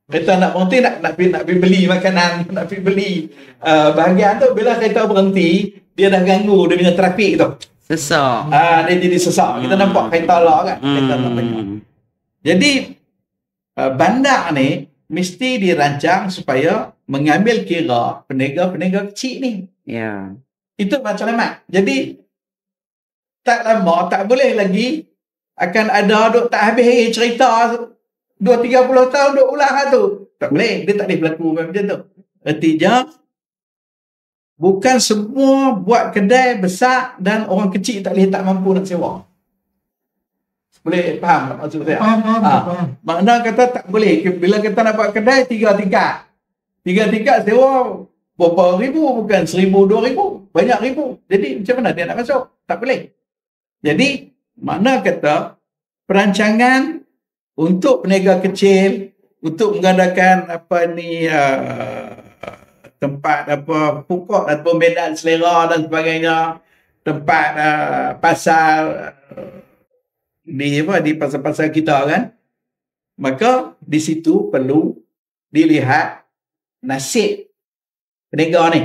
Kereta nak berhenti, nak pergi beli makanan, nak pergi beli bahagian tu, bila kereta berhenti, dia dah ganggu dia punya trafik tu. Sesak. Dia jadi sesak. Kita nampak kereta lah kan. Kereta tak banyak. Jadi, bandar ni mesti dirancang supaya mengambil kira peniaga-peniaga kecil ni. Ya. Itu matlamat. Jadi, tak lama, tak boleh lagi akan ada duk tak habis cerita 20-30 tahun duk ulang tu. Tak boleh. Dia tak boleh berlaku macam tu. Artinya, bukan semua buat kedai besar dan orang kecil tak mampu nak sewa. Boleh faham tak maksud saya? Makna kata tak boleh. Bila kita nak buat kedai, 3 tingkat. 3 tingkat sewa berapa ribu, bukan 1,000, 2,000. Banyak ribu. Jadi macam mana dia nak masuk? Tak boleh. Jadi, makna kata perancangan untuk peniaga kecil, untuk mengadakan tempat pokok dan pembinaan selera dan sebagainya, tempat pasar di pasar-pasar kita kan, maka di situ perlu dilihat nasib peniaga ni.